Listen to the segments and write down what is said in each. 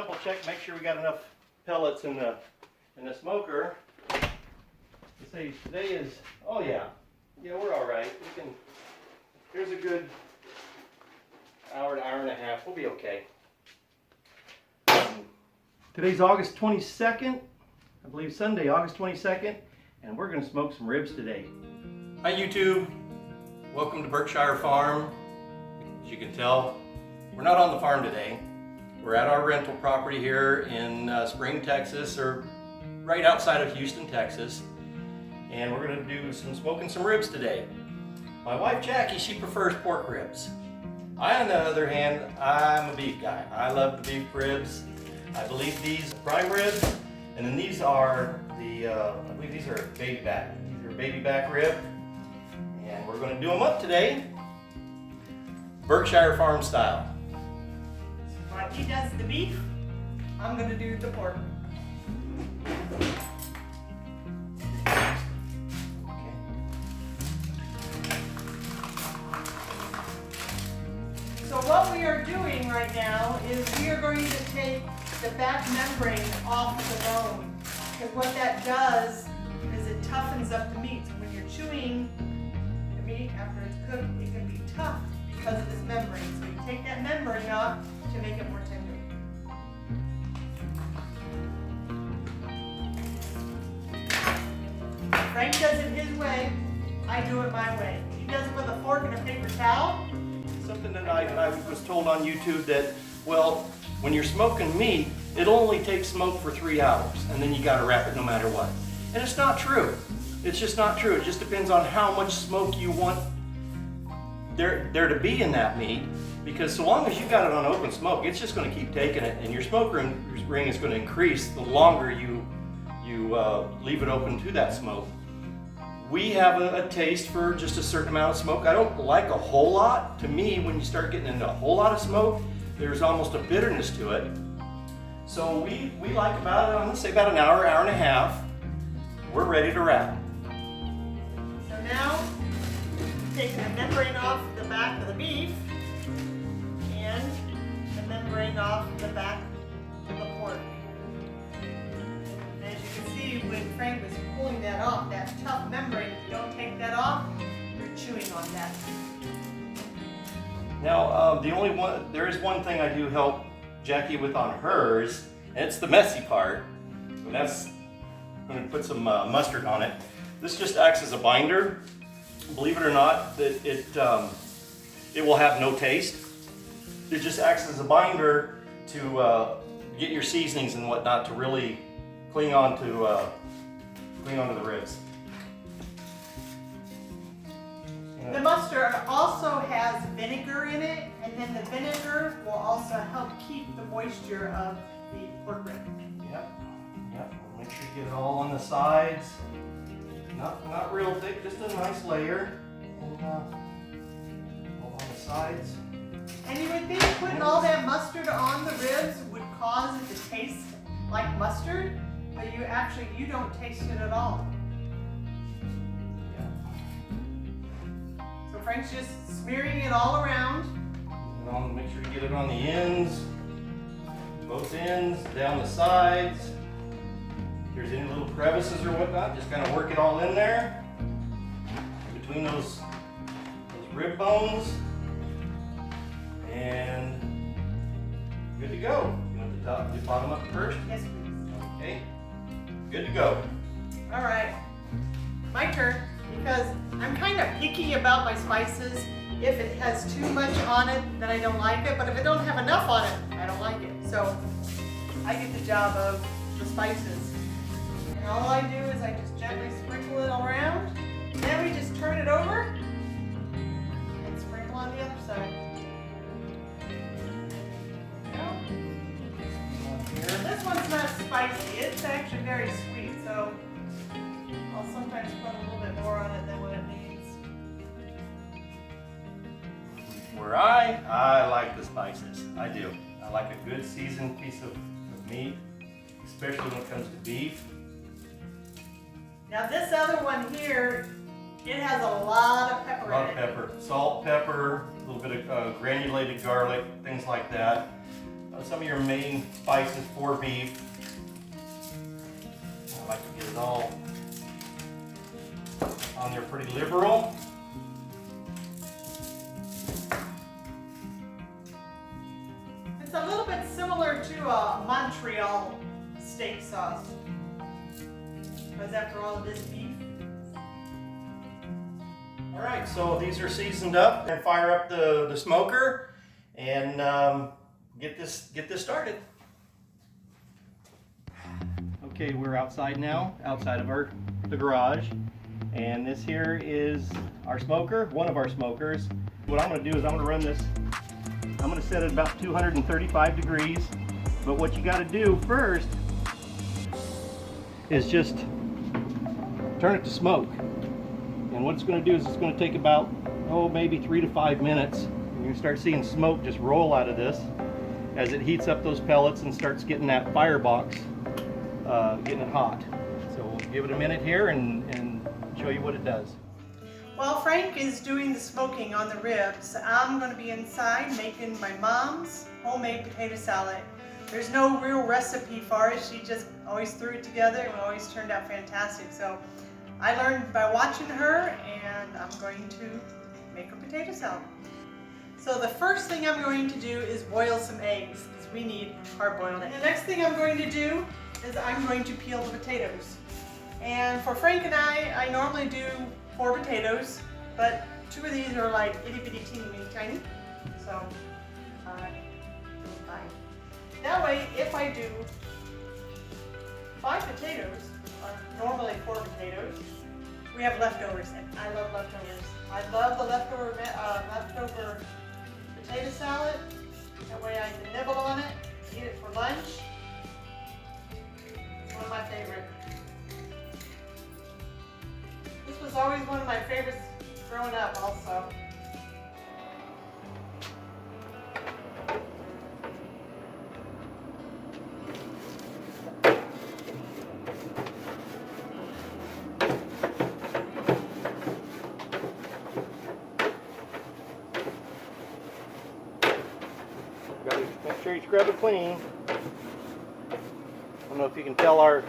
double check, make sure we got enough pellets in the smoker. Let's say today is, oh yeah, we're all right. We can. Here's a good hour to hour and a half. We'll be okay. Today's August 22nd, I believe Sunday, August 22nd, and we're going to smoke some ribs today. Hi YouTube, welcome to Burkeshire Farm. As you can tell, we're not on the farm today. We're at our rental property here in Spring, Texas, or right outside of Houston, Texas. And we're going to do smoking some ribs today. My wife Jackie, she prefers pork ribs. I, on the other hand, I'm a beef guy. I love the beef ribs. I believe these are prime ribs, and then these are I believe these are baby back. These are baby back rib, and we're going to do them up today, Burkeshire Farm style. While he does the beef, I'm going to do the pork. So what we are doing right now is we are going to take the back membrane off the bone. Because what that does is it toughens up the meat. So when you're chewing the meat after it's cooked, it can be tough because of this membrane. So you take that membrane off to make it more tender. Frank does it his way, I do it my way. He does it with a fork and a paper towel. Something that I was told on YouTube that, well, when you're smoking meat, it'll only take smoke for 3 hours, and then you gotta wrap it no matter what. And it's not true. It's just not true. It just depends on how much smoke you want there to be in that meat, because so long as you got it on open smoke, it's just gonna keep taking it, and your smoke ring is gonna increase the longer you leave it open to that smoke. We have a taste for just a certain amount of smoke. I don't like a whole lot. To me, when you start getting into a whole lot of smoke, there's almost a bitterness to it. So we like about, I'm gonna say about an hour, hour and a half. We're ready to wrap. So now, taking the membrane off the back of the beef and the membrane off the back of the pork. As you can see, when Frank was pulling that off, that tough membrane, if you don't take that off, you're chewing on that. Now, there is one thing I do help Jackie with on hers, and it's the messy part. And that's, I'm going to put some mustard on it. This just acts as a binder. Believe it or not, that it will have no taste. It just acts as a binder to get your seasonings and whatnot to really cling onto the ribs. The mustard also has vinegar in it, and then the vinegar will also help keep the moisture of the pork rib. Yep. Make sure you get it all on the sides. Not real thick, just a nice layer. And, all on the sides. And you would think putting all that mustard on the ribs would cause it to taste like mustard, but you don't taste it at all. So Frank's just smearing it all around. And make sure you get it on the ends, both ends, down the sides. If there's any little crevices or whatnot, just kind of work it all in there, between those rib bones, and good to go. You want the top, the bottom up first? Yes, please. Okay, good to go. All right, my turn, because I'm kind of picky about my spices. If it has too much on it, then I don't like it, but if it don't have enough on it, I don't like it. So I get the job of the spices. And all I do is I just gently sprinkle it all around. Then we just turn it over and sprinkle on the other side. This one's not spicy, it's actually very sweet, so I'll sometimes put a little bit more on it than what it needs. Where I like the spices, I do. I like a good seasoned piece of meat, especially when it comes to beef. Now this other one here, it has a lot of pepper in it. A lot of pepper. Salt, pepper, a little bit of granulated garlic, things like that. some of your main spices for beef. I like to get it all on there pretty liberal. It's a little bit similar to a Montreal steak sauce, because after all, it is beef. All right, so these are seasoned up. And fire up the smoker and get this started. Okay, we're outside now, outside of the garage, and this here is our smoker, one of our smokers. What I'm going to do is I'm going to run this. I'm going to set it about 235 degrees. But what you got to do first is just turn it to smoke. And what it's going to do is it's going to take about, maybe 3 to 5 minutes. And you're going to start seeing smoke just roll out of this as it heats up those pellets and starts getting that firebox, getting it hot. So we'll give it a minute here and show you what it does. While Frank is doing the smoking on the ribs, I'm going to be inside making my mom's homemade potato salad. There's no real recipe for it. She just always threw it together and it always turned out fantastic. So I learned by watching her, and I'm going to make a potato salad. So the first thing I'm going to do is boil some eggs, because we need hard-boiled eggs. The next thing I'm going to do is I'm going to peel the potatoes. And for Frank and I normally do 4 potatoes, but 2 of these are like itty-bitty, teeny-weeny tiny. So, 5. That way, if I do 5 potatoes, or normally 4 potatoes, we have leftovers, and I love leftovers. I love the leftover potato salad. That way I can nibble on it, eat it for lunch. It's one of my favorites. This was always one of my favorites growing up also. Gotta make sure you scrub it clean. I don't know if you can tell, our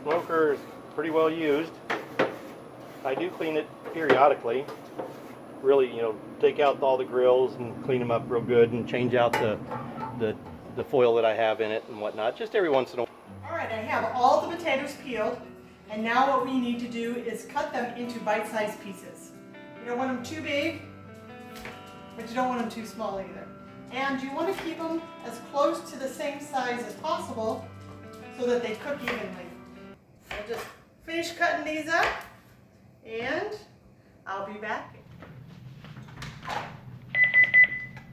smoker is pretty well used. I do clean it periodically. Really, take out all the grills and clean them up real good and change out the foil that I have in it and whatnot, just every once in a while. Alright, I have all the potatoes peeled, and now what we need to do is cut them into bite-sized pieces. You don't want them too big, but you don't want them too small either. And you want to keep them as close to the same size as possible so that they cook evenly. I'll just finish cutting these up, and I'll be back.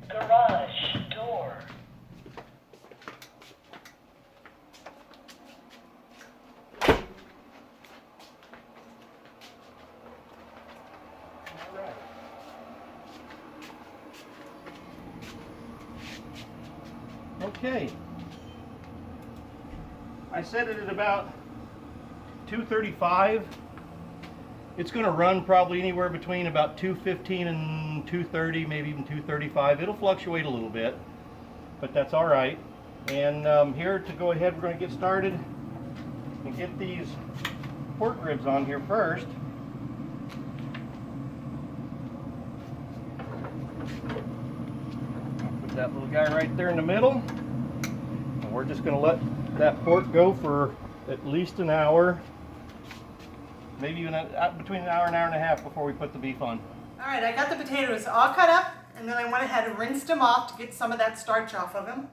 Garage door. Okay, I set it at about 235. It's going to run probably anywhere between about 215 and 230, maybe even 235. It'll fluctuate a little bit, but that's all right. And here to go ahead, we're going to get started and get these pork ribs on here first. Put that little guy right there in the middle. And we're just going to let that pork go for at least an hour. Maybe even between an hour and a half before we put the beef on. Alright, I got the potatoes all cut up, and then I went ahead and rinsed them off to get some of that starch off of them.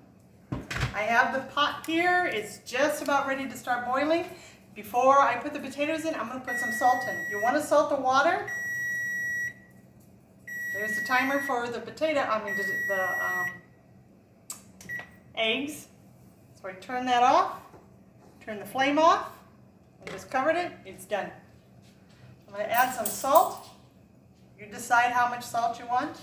I have the pot here. It's just about ready to start boiling. Before I put the potatoes in, I'm going to put some salt in. You want to salt the water. There's the timer for the eggs. So I turn that off, turn the flame off, and just covered it. It's done. I'm going to add some salt. You decide how much salt you want.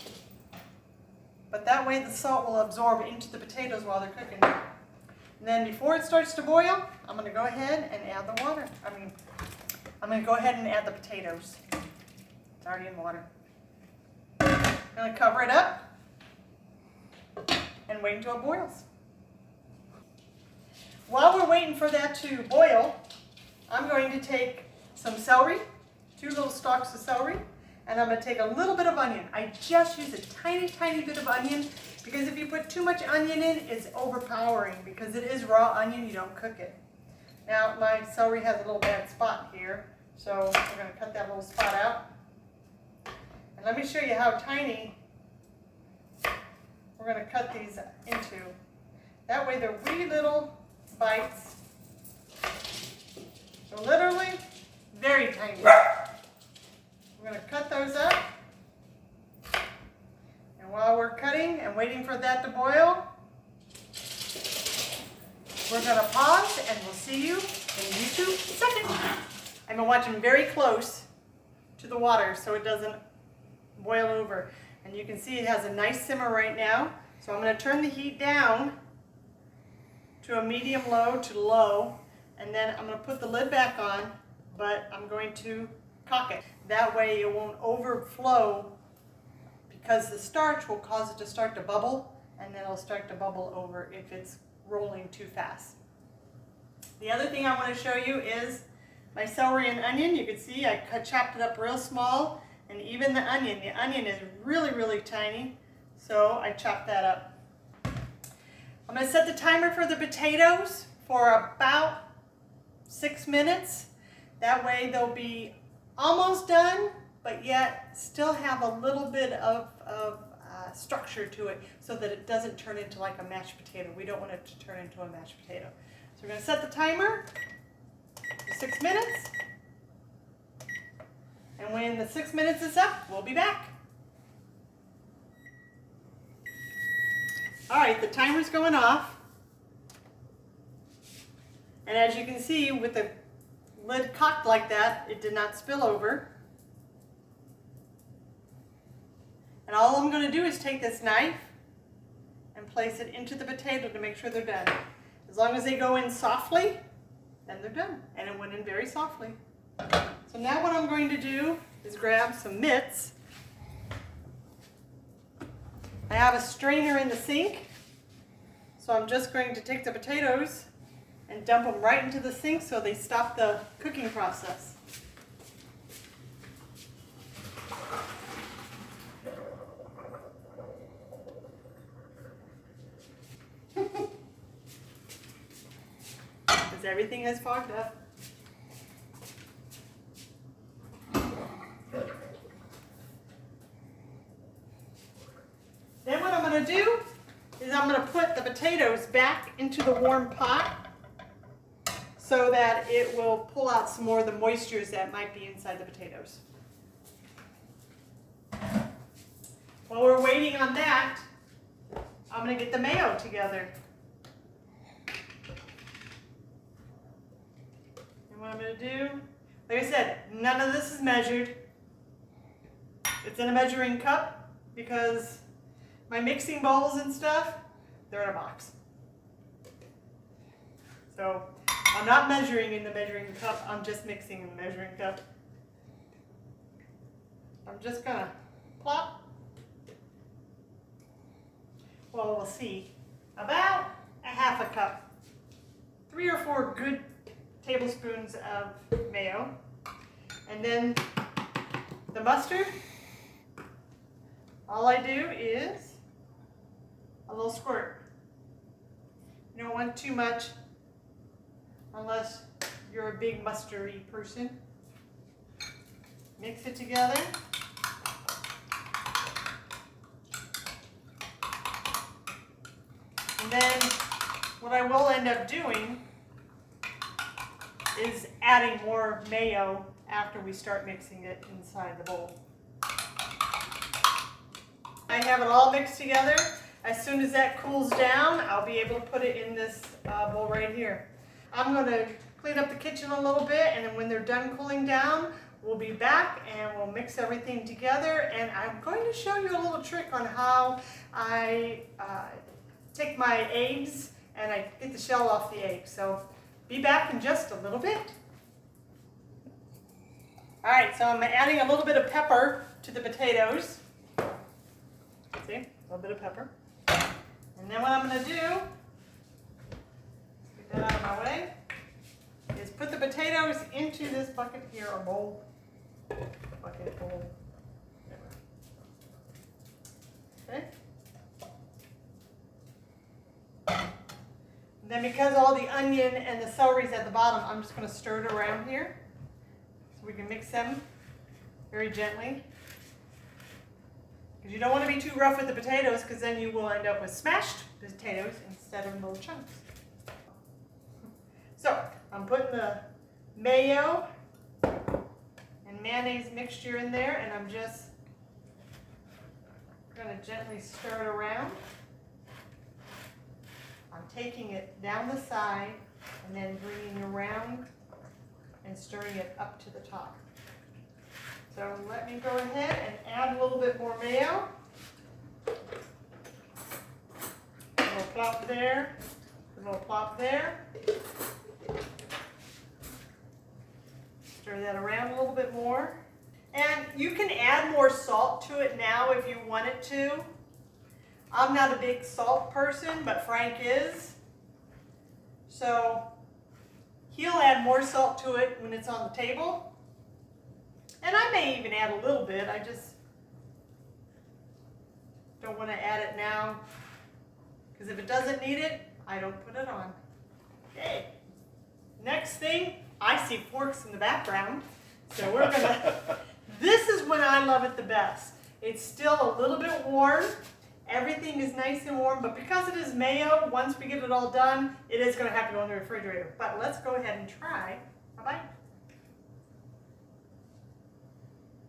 But that way the salt will absorb into the potatoes while they're cooking. And then before it starts to boil, I'm going to go ahead and add the water. I'm going to go ahead and add the potatoes. It's already in water. I'm going to cover it up. and wait until it boils. While we're waiting for that to boil, I'm going to take some celery, 2 little stalks of celery, and I'm going to take a little bit of onion. I just use a tiny, tiny bit of onion because if you put too much onion in, it's overpowering because it is raw onion, you don't cook it. Now, my celery has a little bad spot here, so we're going to cut that little spot out. And let me show you how tiny we're going to cut these into. That way they're wee little bites. So literally, very tiny. We're going to cut those up. And while we're cutting and waiting for that to boil, we're going to pause and we'll see you in YouTube second. I've been watching very close to the water so it doesn't boil over. And you can see it has a nice simmer right now. So I'm going to turn the heat down to a medium low to low. And then I'm going to put the lid back on, but I'm going to cock it. That way it won't overflow because the starch will cause it to start to bubble, and then it'll start to bubble over if it's rolling too fast. The other thing I want to show you is my celery and onion. You can see I chopped it up real small, and even the onion is really, really tiny, so I chopped that up. I'm going to set the timer for the potatoes for about 6 minutes. That way they'll be almost done, but yet still have a little bit of structure to it so that it doesn't turn into like a mashed potato. We don't want it to turn into a mashed potato. So we're going to set the timer for 6 minutes. And when the 6 minutes is up, we'll be back. All right, the timer's going off. And as you can see, with the lid cocked like that, it did not spill over. And all I'm going to do is take this knife and place it into the potato to make sure they're done. As long as they go in softly, then they're done. And it went in very softly. So now what I'm going to do is grab some mitts. I have a strainer in the sink, so I'm just going to take the potatoes and dump them right into the sink so they stop the cooking process. Because everything is fogged up. Then what I'm going to do is I'm going to put the potatoes back into the warm pot so that it will pull out some more of the moistures that might be inside the potatoes. While we're waiting on that, I'm going to get the mayo together. And what I'm going to do, like I said, none of this is measured. It's in a measuring cup because my mixing bowls and stuff, they're in a box. So I'm not measuring in the measuring cup, I'm just mixing in the measuring cup. I'm just gonna plop. Well, we'll see. About a half a cup. 3 or 4 good tablespoons of mayo. And then the mustard, all I do is a little squirt. You don't want too much unless you're a big mustardy person. Mix it together. And then what I will end up doing is adding more mayo after we start mixing it inside the bowl. I have it all mixed together. As soon as that cools down, I'll be able to put it in this bowl right here. I'm going to clean up the kitchen a little bit, and then when they're done cooling down, we'll be back and we'll mix everything together. And I'm going to show you a little trick on how I take my eggs and I get the shell off the egg. So be back in just a little bit. All right, so I'm adding a little bit of pepper to the potatoes. See, a little bit of pepper. And And then what I'm going to do, get that out of my way, is put the potatoes into this bucket here, or bowl. Bucket, bowl, whatever. Okay. And then because all the onion and the celery's at the bottom, I'm just going to stir it around here so we can mix them very gently. Because you don't want to be too rough with the potatoes, because then you will end up with smashed potatoes instead of little chunks. So I'm putting the mayo and mayonnaise mixture in there, and I'm just going to gently stir it around. I'm taking it down the side and then bringing it around and stirring it up to the top. So let me go ahead and add a little bit more mayo. A little plop there, a little plop there. Stir that around a little bit more. And you can add more salt to it now if you wanted to. I'm not a big salt person, but Frank is. So he'll add more salt to it when it's on the table. And I may even add a little bit. I just don't want to add it now, because if it doesn't need it, I don't put it on. Okay. Next thing, I see forks in the background. So we're gonna, this is when I love it the best. It's still a little bit warm. Everything is nice and warm, but because it is mayo, once we get it all done, it is going to have to go in the refrigerator. But let's go ahead and try. Bye-bye.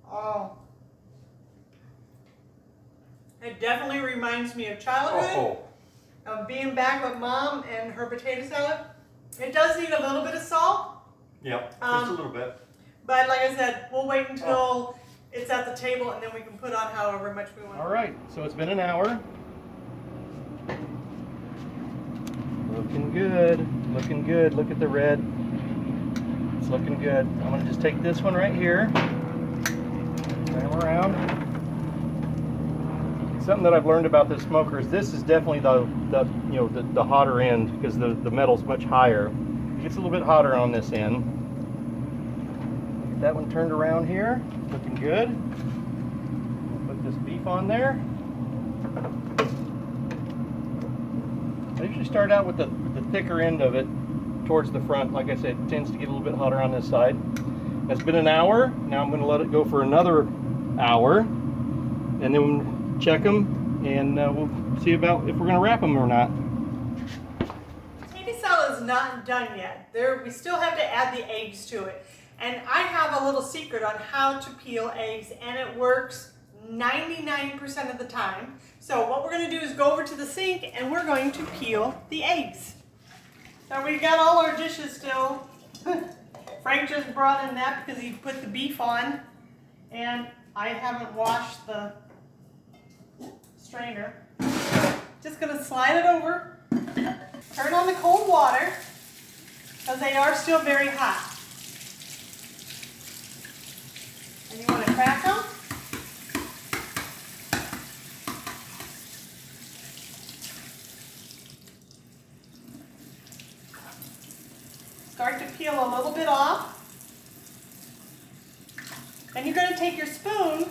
Oh. It definitely reminds me of childhood, of being back with Mom and her potato salad. It does need a little bit of salt. Yep, just a little bit. But like I said, we'll wait until it's at the table, and then we can put on however much we want. All right, so it's been an hour. Looking good, looking good. Look at the red. It's looking good. I'm gonna just take this one right here, turn them around. Something that I've learned about this smoker is this is definitely the hotter end, because the metal's much higher. It gets a little bit hotter on this end. Get that one turned around here, looking good. Put this beef on there. I usually start out with the thicker end of it towards the front. Like I said, it tends to get a little bit hotter on this side. It's been an hour. Now I'm going to let it go for another hour, and then we'll check them, and we'll see about if we're going to wrap them or not. Potato salad is not done yet. We still have to add the eggs to it. And I have a little secret on how to peel eggs, and it works 99% of the time. So what we're going to do is go over to the sink, and we're going to peel the eggs. So we've got all our dishes still. Frank just brought in that because he put the beef on, and I haven't washed the strainer. Just going to slide it over. Turn on the cold water, because they are still very hot. And you want to crack them. Start to peel a little bit off. Then you're going to take your spoon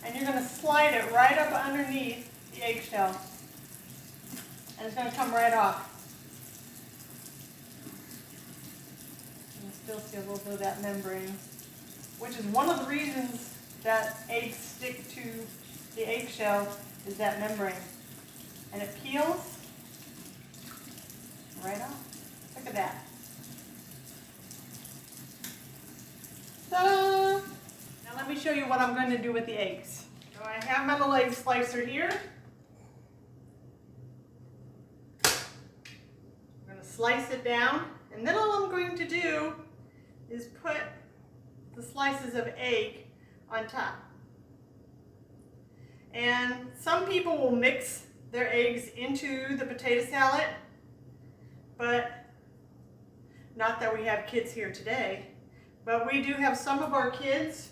and you're going to slide it right up underneath the eggshell. And it's going to come right off. You can still see a little bit of that membrane, which is one of the reasons that eggs stick to the eggshell, is that membrane. And it peels right off. Look at that. Ta-da! Now let me show you what I'm going to do with the eggs. So I have my little egg slicer here. I'm going to slice it down, and then all I'm going to do is put the slices of egg on top. And some people will mix their eggs into the potato salad, but not that we have kids here today, but we do have some of our kids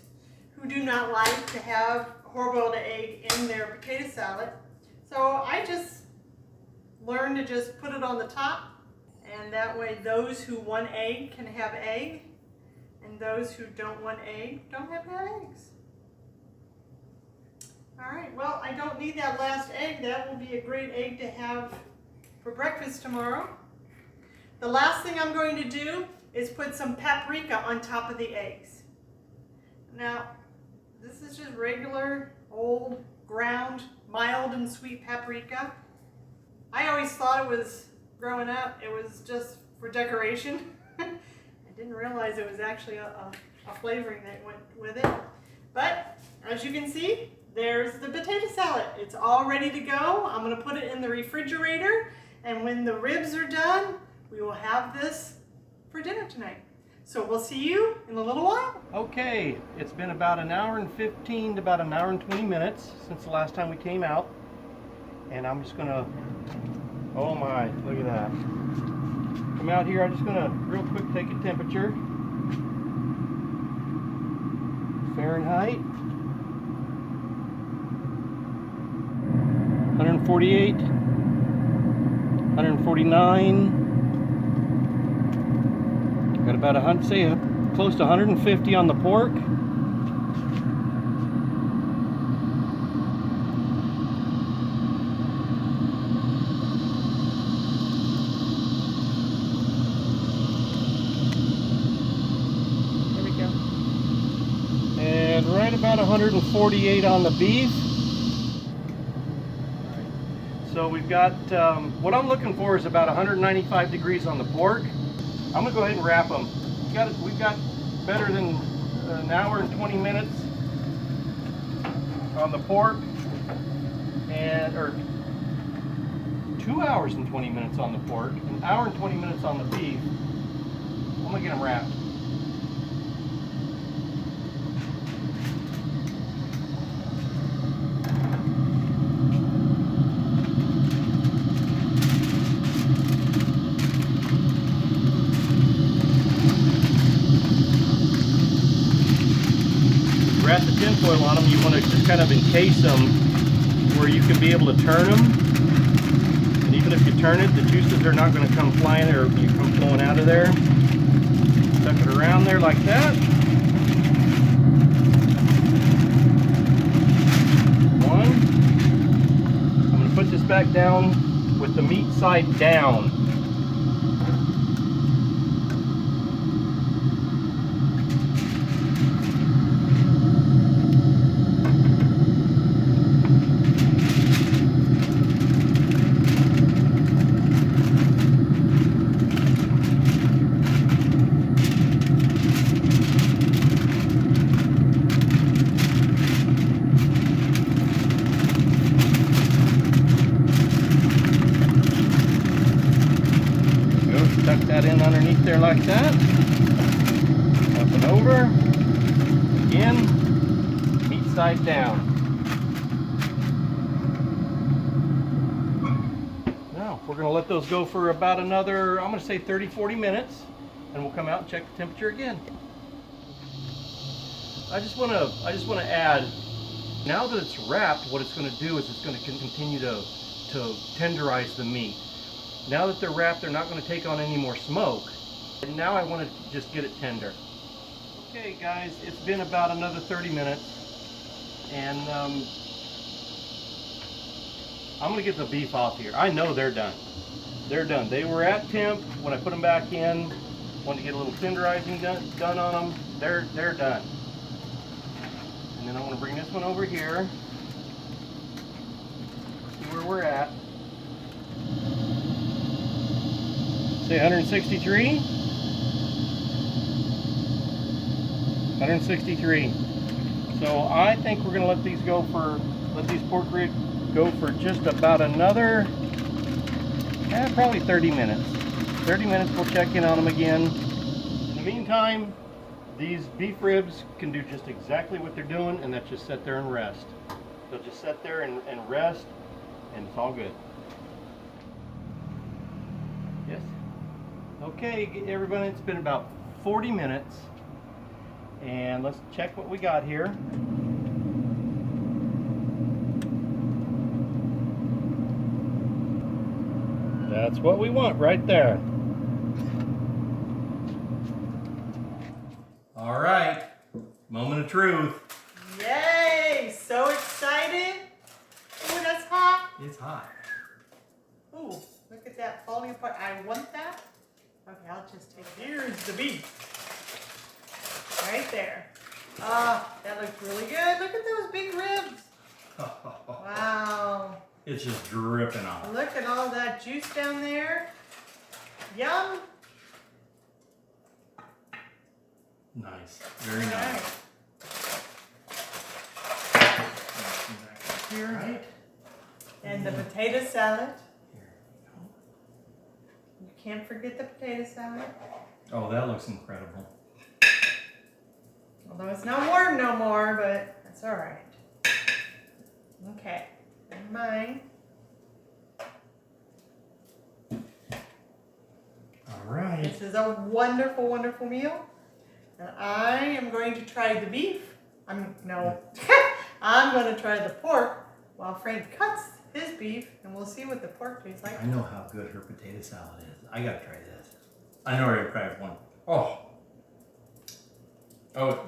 who do not like to have hard-boiled egg in their potato salad. So I just learn to just put it on the top, and that way those who want egg can have egg, and those who don't want egg don't have to have eggs. All right, well, I don't need that last egg. That will be a great egg to have for breakfast tomorrow. The last thing I'm going to do is put some paprika on top of the eggs. Now, this is just regular, old, ground, mild and sweet paprika. I always thought it was, growing up, it was just for decoration. I didn't realize it was actually a flavoring that went with it. But, as you can see, there's the potato salad. It's all ready to go. I'm going to put it in the refrigerator, and when the ribs are done, we will have this for dinner tonight. So we'll see you in a little while. Okay, it's been about an hour and 15 to about an hour and 20 minutes since the last time we came out. And I'm just gonna, oh my, look at that. Come out here, I'm just gonna real quick take a temperature. Fahrenheit. 148, 149. Got about close to 150 on the pork. There we go. And right about 148 on the beef. So we've got, what I'm looking for is about 195 degrees on the pork. I'm gonna go ahead and wrap them. We've got better than an hour and 20 minutes on the pork, or 2 hours and 20 minutes on the pork, an hour and 20 minutes on the beef. I'm gonna get them wrapped. Wrap the tinfoil on them. You want to just kind of encase them where you can be able to turn them. And even if you turn it, the juices are not going to come flying or come flowing out of there. Tuck it around there like that. One. I'm going to put this back down with the meat side down. Tuck that in underneath there like that. Up and over. Again, meat side down. Now, we're going to let those go for about another, I'm going to say 30-40 minutes, and we'll come out and check the temperature again. I just want to add, now that it's wrapped, what it's going to do is it's going to continue to tenderize the meat. Now that they're wrapped, they're not going to take on any more smoke. And now I want to just get it tender. Okay guys, it's been about another 30 minutes. And I'm going to get the beef off here. I know they're done. They're done. They were at temp when I put them back in. Wanted to get a little tenderizing done on them. They're done. And then I'm going to bring this one over here. See where we're at. Say 163. 163. So I think we're gonna let these pork ribs go for just about another, probably 30 minutes. 30 minutes, we'll check in on them again. In the meantime, these beef ribs can do just exactly what they're doing, and that's just sit there and rest. They'll just sit there and rest, and it's all good. Yes. Okay, everybody, it's been about 40 minutes, and let's check what we got here. That's what we want right there. All right, moment of truth. Yay! So excited. Oh, that's hot. It's hot. Ooh, look at that falling apart. I want that. Okay, I'll just take, here's the beef. Right there. Ah, that looks really good. Look at those big ribs. Wow. It's just dripping off. Look at all that juice down there. Yum. Nice, very nice. Here. Right. And the potato salad. You can't forget the potato salad. Oh, that looks incredible. Although it's not warm no more, but that's all right. Okay, and mine. All right. This is a wonderful, wonderful meal. And I am going to try the beef. I'm going to try the pork while Frank cuts his beef, and we'll see what the pork tastes like. I know how good her potato salad is. I gotta try this. I know I gotta try one. Oh. Oh.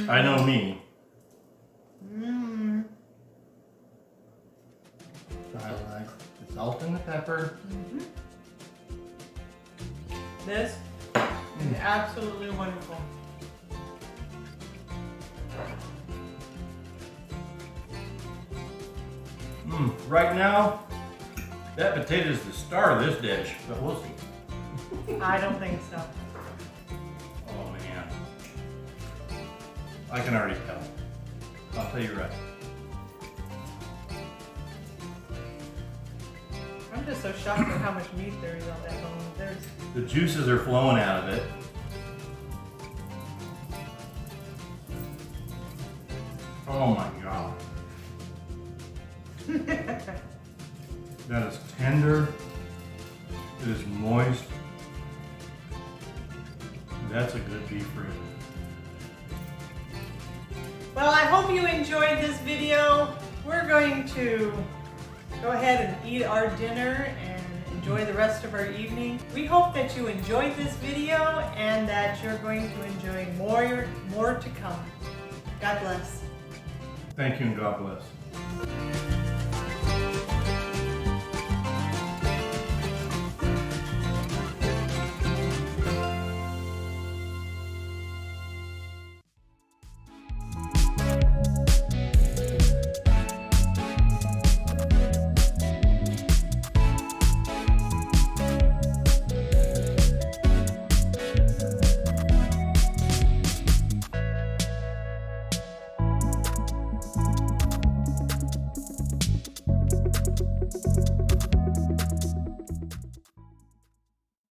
I know me. So I like the salt and the pepper. This is absolutely wonderful. Right now, that potato is the star of this dish, but we'll see. I don't think so. Oh man. I can already tell. I'll tell you right. I'm just so shocked at how much meat there is on that bone. The juices are flowing out of it. Oh my God. That is tender. It is moist. That's a good beef rib. Well, I hope you enjoyed this video. We're going to go ahead and eat our dinner and enjoy the rest of our evening. We hope that you enjoyed this video and that you're going to enjoy more to come. God bless. Thank you and God bless.